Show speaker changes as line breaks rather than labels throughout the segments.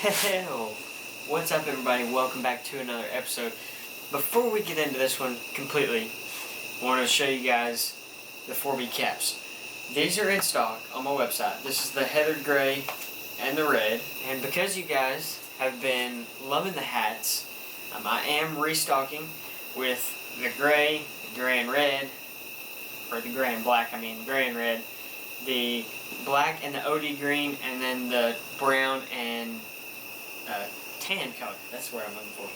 Hell, what's up everybody? Welcome back to another episode. Before we get into this one completely, I want to show you guys the 4B caps. These are in stock on my website. This is the heathered gray and the red, and because you guys have been loving the hats, I am restocking with the gray and red, or the gray and black, gray and red, the black and the OD green, and then the brown and tan color. That's where I'm looking for.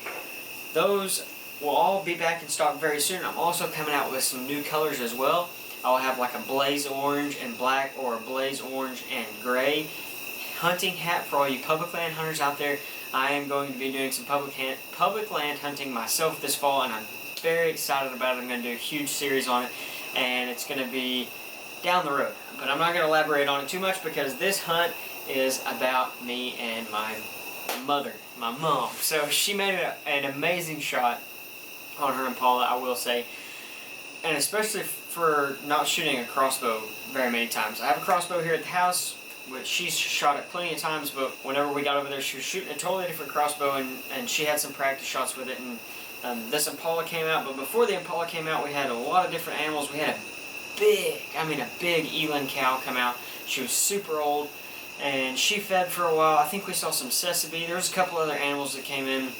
Those will all be back in stock very soon. I'm also coming out with some new colors as well. I'll have like a blaze orange and black, or a blaze orange and gray hunting hat for all you public land hunters out there. I am going to be doing some public land hunting myself this fall, and I'm very excited about it. I'm going to do a huge series on it, and it's going to be down the road. But I'm not going to elaborate on it too much because this hunt is about me and my mother, my mom. So she made an amazing shot on her Impala, I will say, and especially for not shooting a crossbow very many times. I have a crossbow here at the house, which she's shot it plenty of times, but whenever we got over there she was shooting a totally different crossbow, and she had some practice shots with it, and this Impala came out. But before the Impala came out, we had a lot of different animals. We had a big eland cow come out. She was super old, and she fed for a while. I think we saw some sesame. There was a couple other animals that came in,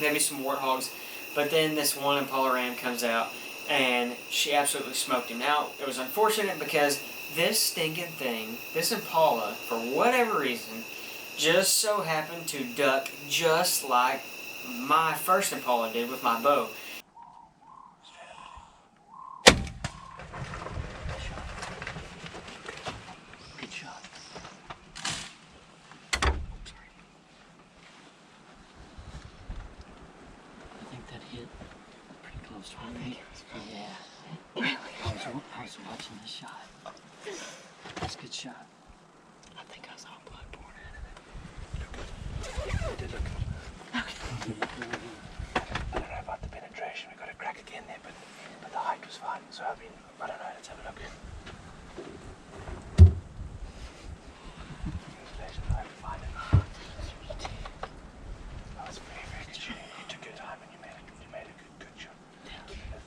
maybe some warthogs, but then this one Impala ram comes out, and she absolutely smoked him. Now, it was unfortunate because this stinking thing, this Impala, for whatever reason, just so happened to duck just like my first Impala did with my bow. Good shot. I think that hit pretty close to me. Yeah. Really? I was watching the shot. That's a good shot. I think I saw blood pouring out of it. It did look good. I don't know about the penetration. We got a crack again there, but the height was fine. So I don't know. Let's have a look. Congratulations, I hope you find it. That was very, very good. You took your time and you made a good shot.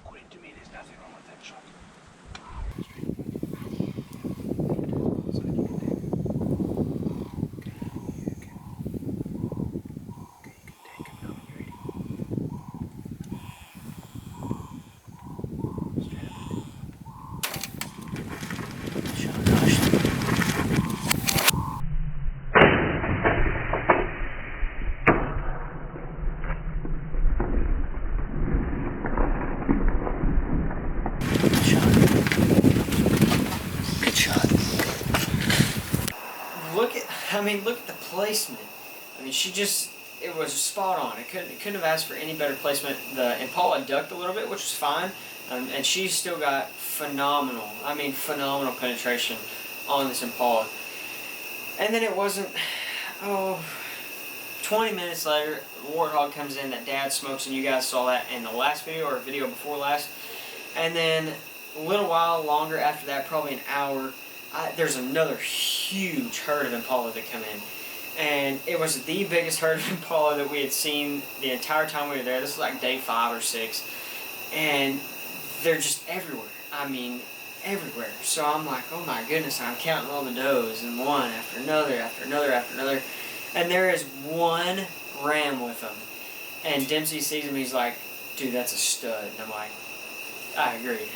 According to me, there's nothing wrong with that shot. Look at the placement. It was spot on. It couldn't have asked for any better placement. The Impala ducked a little bit, which was fine, and she's still got phenomenal penetration on this Impala. And then it wasn't, 20 minutes later, the warthog comes in that Dad smokes, and you guys saw that in the last video, or video before last. And then a little while longer after that, probably an hour, there's another huge herd of Impala that come in. And it was the biggest herd of Impala that we had seen the entire time we were there. This is like day 5 or 6. And they're just everywhere. Everywhere. So I'm like, oh my goodness, I'm counting all the does, and one after another, after another, after another. And there is one ram with them. And Dempsey sees him, he's like, dude, that's a stud. And I'm like, I agree.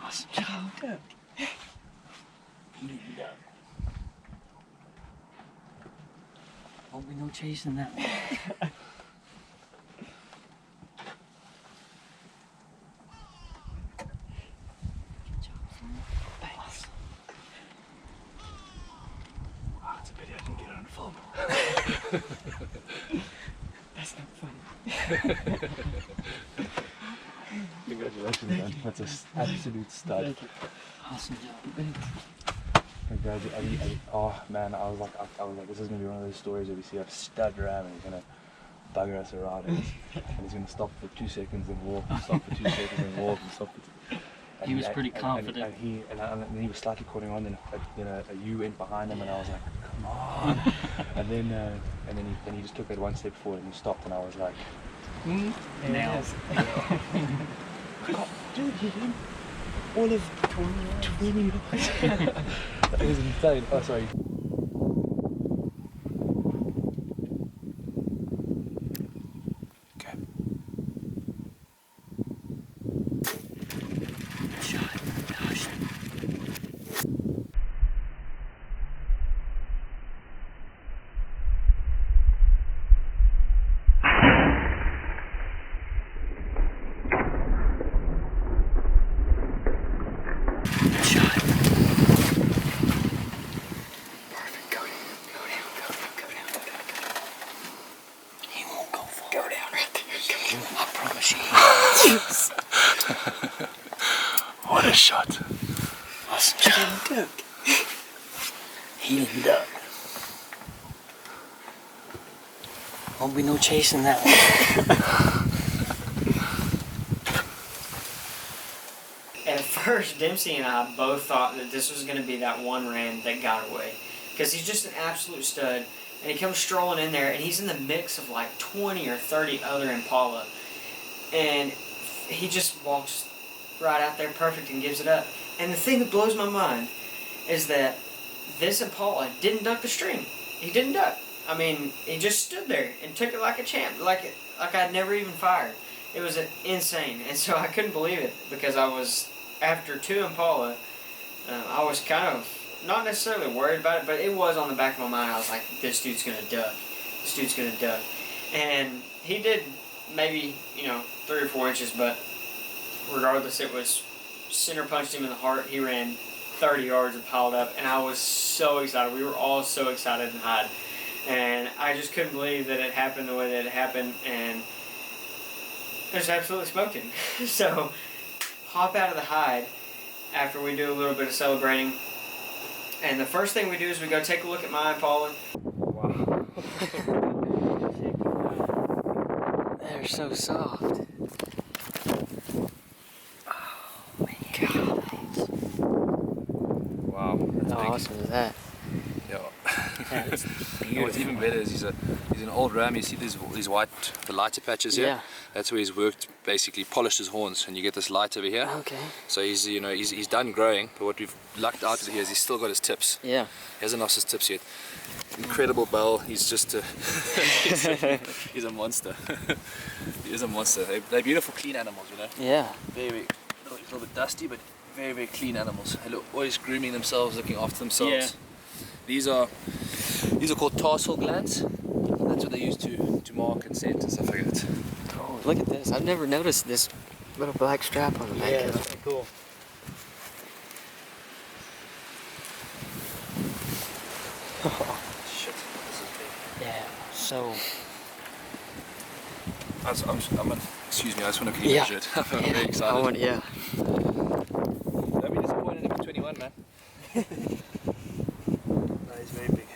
Awesome job. Duck. Duck. Won't be no chasing that one. Thanks.
Oh, it's a pity I didn't get it on film.
That's not funny.
Congratulations, man. That's an absolute stud.
Thank you. Awesome job.
Congratulations. Oh man, I was like, this is gonna be one of those stories where we see a stud ram and he's gonna bugger us around and he's gonna stop for 2 seconds and walk, and stop for 2 seconds and walk, and stop for
He was pretty confident.
And he was slightly caught on, and a ewe went behind him, and I was like, come on. and then he just took it one step forward and he stopped, and I was like,
Now.
Dude, he went all of 20 yards. That was insane. Oh, sorry. Okay.
Shot. Gosh.
What a shot.
Awesome job. Duck. Healing duck. Won't be no chasing that one. At first, Dempsey and I both thought that this was going to be that one ram that got away. Because he's just an absolute stud. And he comes strolling in there, and he's in the mix of like 20 or 30 other Impala. And he just walks right out there perfect and gives it up. And the thing that blows my mind is that this Impala didn't duck the string. He didn't duck. I mean, he just stood there and took it like a champ, like I'd never even fired. It was insane. And so I couldn't believe it, because I was, after 2 Impala, I was kind of not necessarily worried about it, but it was on the back of my mind. I was like, this dude's going to duck. This dude's going to duck. And he did maybe, 3 or 4 inches, but regardless, it was center punched him in the heart. He ran 30 yards and piled up, and I was so excited. We were all so excited and hide. And I just couldn't believe that it happened the way that it happened, and just absolutely smoked him. So, hop out of the hide after we do a little bit of celebrating. And the first thing we do is we go take a look at my Impala.
Wow.
They're so soft. Oh my God.
Wow. That's
How
big.
awesome is that?
Yeah.
That's beautiful.
What's even better is he's an old ram. You see these white, the lighter patches here?
Yeah.
That's where he's worked, basically polished his horns, and you get this light over here.
Okay.
So he's done growing, but what we've lucked out of here is he's still got his tips.
Yeah.
He hasn't lost his tips yet. Incredible bell. He's just he's a monster. He is a monster. They're beautiful, clean animals,
Yeah.
Very, a little bit dusty, but very, very clean animals. They look always grooming themselves, looking after themselves.
Yeah.
These are called tarsal glands. That's what they use to mark and scent and stuff like that.
Oh, look at this. I've never noticed this little black strap on the back of it.
That's cool. Shit, this is big.
Yeah. So.
Excuse me, I just want to clean my shirt. I'm very excited.
Yeah.
Don't be disappointed if it's 21, man. That is very big.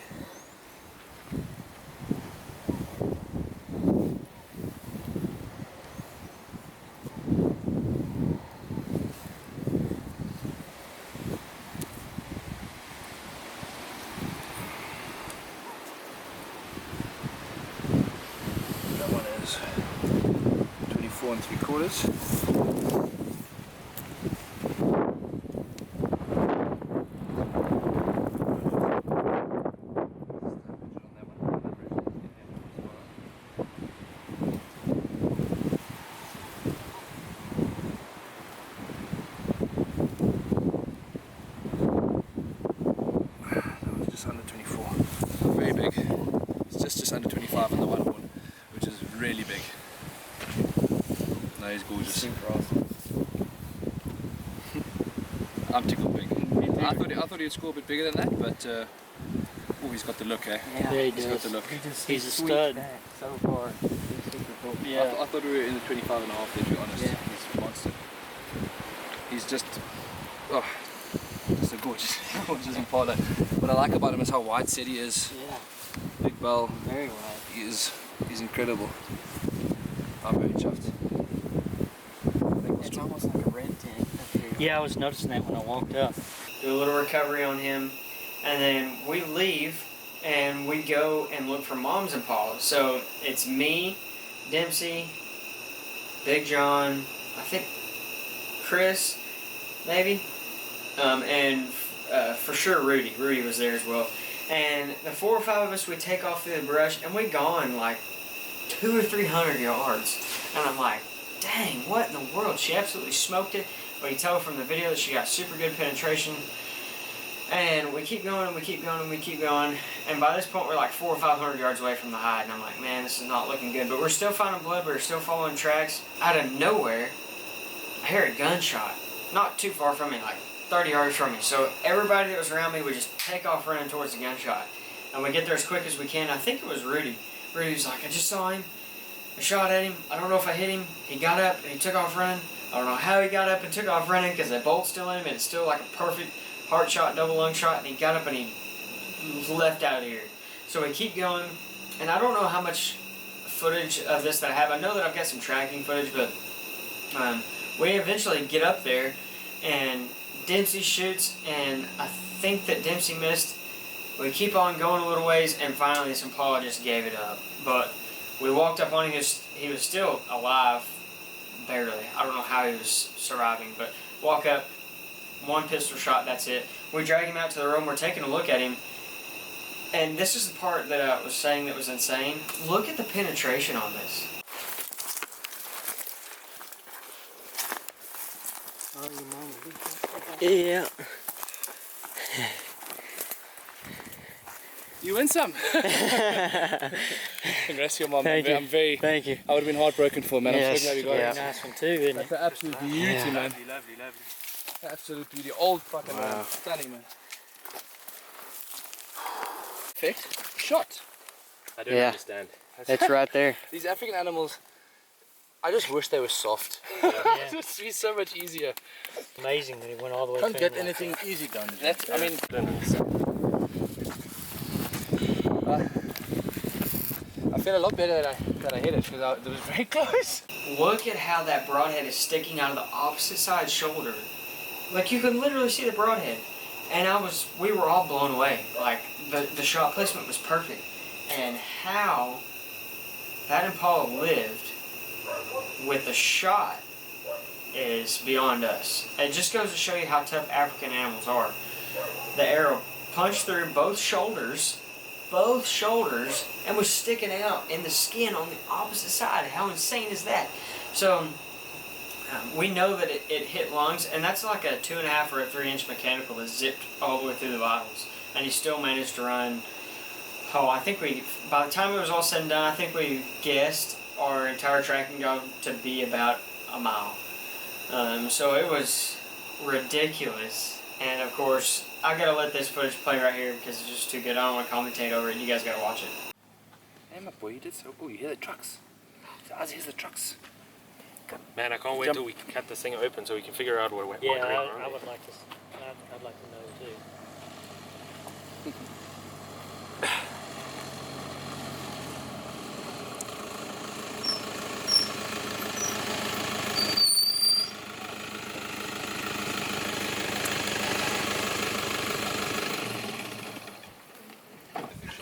That one is 24 3/4. just under 25 on the one horn, which is really big. No, he's gorgeous.
Super awesome.
I'm tickled pink. I thought he'd score a bit bigger than that, but oh, he's got the look, eh?
Yeah,
he
He's got the look.
He's a stud.
So far. He's super cool.
Yeah.
I thought we were in the 25 and a half there, to be honest.
Yeah.
He's a monster. He's just, oh, just a gorgeous impala. What I like about him is how wide set he is.
Yeah.
Big bell.
Very wide.
He's incredible. I'm very chuffed.
It's almost like a red tint up here.
Yeah, I was noticing that when I walked up.
Do a little recovery on him, and then we leave and we go and look for Mom's Impala. So it's me, Dempsey, Big John, I think Chris, maybe, and for sure Rudy. Rudy was there as well. And the 4 or 5 of us, we take off through the brush, and we gone like 200 or 300 yards. And I'm like, dang, what in the world? She absolutely smoked it. But you tell from the video that she got super good penetration. And we keep going and we keep going and we keep going. And by this point, we're like 400 or 500 yards away from the hide. And I'm like, man, this is not looking good. But we're still finding blood. We're still following tracks. Out of nowhere, I hear a gunshot. Not too far from me, like 30 yards from me. So everybody that was around me would just take off running towards the gunshot. And we get there as quick as we can. I think it was Rudy. Rudy was like, I just saw him. I shot at him. I don't know if I hit him. He got up and he took off running. I don't know how he got up and took off running because the bolt's still in him and it's still like a perfect heart shot, double lung shot. And he got up and he left out of here. So we keep going. And I don't know how much footage of this that I have. I know that I've got some tracking footage, but we eventually get up there and Dempsey shoots, and I think that Dempsey missed. We keep on going a little ways, and finally this Impala just gave it up. But we walked up on him, he was still alive, barely. I don't know how he was surviving, but walk up, 1 pistol shot, that's it. We drag him out to the road, we're taking a look at him, and this is the part that I was saying that was insane. Look at the penetration on this.
Yeah.
You win some. Congrats to your mom.
Thank you. Thank you.
I would have been heartbroken for, man.
Yes.
I'm so glad we got
Yeah.
it.
Nice one too, isn't
That's
it?
an absolute beauty,
Yeah.
man.
Lovely.
Absolute beauty. Old fucking
Wow.
man. Stunning, man. Perfect. Shot.
I don't
Yeah.
understand.
It's right there.
These African animals, I just wish they were soft.
Yeah.
It would be so much easier.
Amazing that he went all the way
Can't
through
get
like
anything
that.
easy done. That's, I mean,
I don't understand.
I feel a lot better that I hit it because it was very close.
Look at how that broadhead is sticking out of the opposite side shoulder. Like you can literally see the broadhead. And we were all blown away. Like the shot placement was perfect. And how that Impala lived with the shot is beyond us. It just goes to show you how tough African animals are. The arrow punched through both shoulders, and was sticking out in the skin on the opposite side. How insane is that? So we know that it hit lungs, and that's like a 2.5 or a 3-inch mechanical that zipped all the way through the vitals, and he still managed to run. I think by the time it was all said and done, I think we guessed our entire tracking dog to be about a mile. So it was ridiculous, and of course I gotta let this footage play right here because it's just too good. I don't want to commentate over it. You guys gotta watch it.
Hey, my boy, you did so cool. You hear the trucks? Here's the trucks.
Man, I can't wait till we can cut this thing open so we can figure out what we're
Yeah,
doing.
I would like to. I'd like to know too.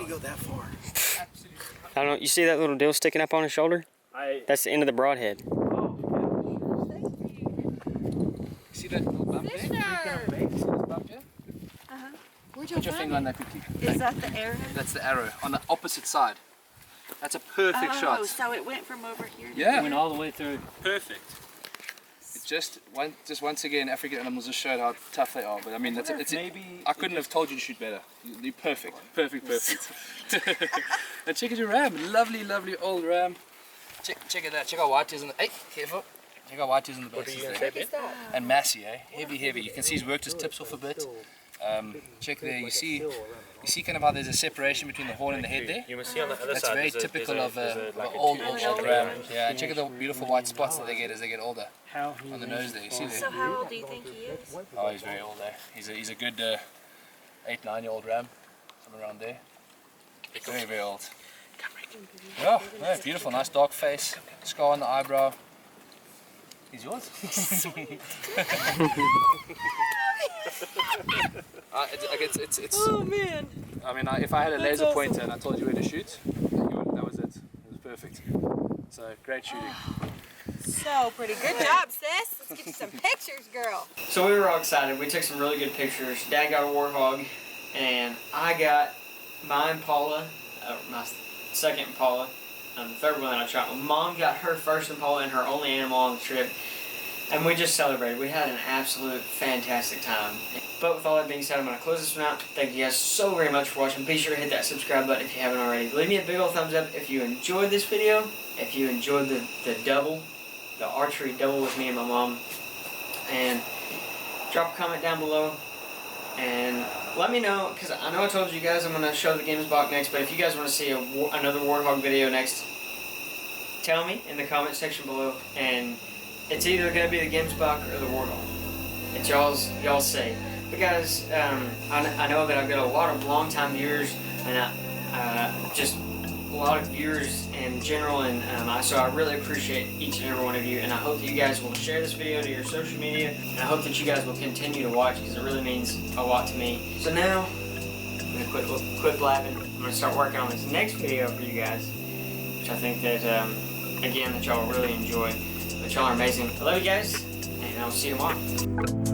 Go that far.
I don't know. You see that little deal sticking up on his shoulder? That's the end of the broadhead.
See that little bump there? See this bump here?
Where'd
Put your finger on that quickly.
Is that the arrow?
That's the arrow on the opposite side. That's a perfect shot.
So it went from over here.
Yeah.
Went all the way through.
Perfect. It's just once again, African animals just showed how tough they are. But I mean, I couldn't have told you to shoot better. You're perfect. And check out your ram. Lovely, lovely old ram. Check it out. Check our white tears in the. Hey, careful. Check our white tears in the back. And massy, eh? Heavy. You can see he's worked his tips off a bit. Check there. You see kind of how there's a separation between the horn and the head there.
You must see on the other
That's
side.
very typical of an old ram. Yeah, and check out the beautiful white spots that they get as they get older on the nose there. You see there?
So how old do you think he is?
Oh, he's very old there. He's a good 8-9-year-old ram, somewhere around there. Very, very old. Yeah, beautiful, nice dark face, scar on the eyebrow. He's yours.
Oh man!
I mean, if I had a laser pointer and I told you where to shoot, that was it. It was perfect. So great shooting.
So pretty. Good job, sis. Let's get you some pictures, girl.
So we were all excited. We took some really good pictures. Dad got a warthog, and I got my Impala, my second Impala, the third one that I shot. My mom got her first Impala and her only animal on the trip, and we just celebrated. We had an absolute fantastic time. But with all that being said, I'm going to close this one out. Thank you guys so very much for watching. Be sure to hit that subscribe button if you haven't already. Leave me a big old thumbs up if you enjoyed this video. If you enjoyed the archery double with me and my mom. And drop a comment down below. And let me know, because I know I told you guys I'm going to show the Games box next, but if you guys want to see another Warthog video next, tell me in the comment section below. And it's either going to be the Games box or the Warthog. It's y'all's say. But guys, I know that I've got a lot of long-time viewers, and just a lot of viewers in general, and so I really appreciate each and every one of you, and I hope that you guys will share this video to your social media, and I hope that you guys will continue to watch, because it really means a lot to me. So now, I'm going to quit blabbing. I'm going to start working on this next video for you guys, which I think that, again, that y'all will really enjoy. But y'all are amazing. I love you guys, and I'll see you tomorrow.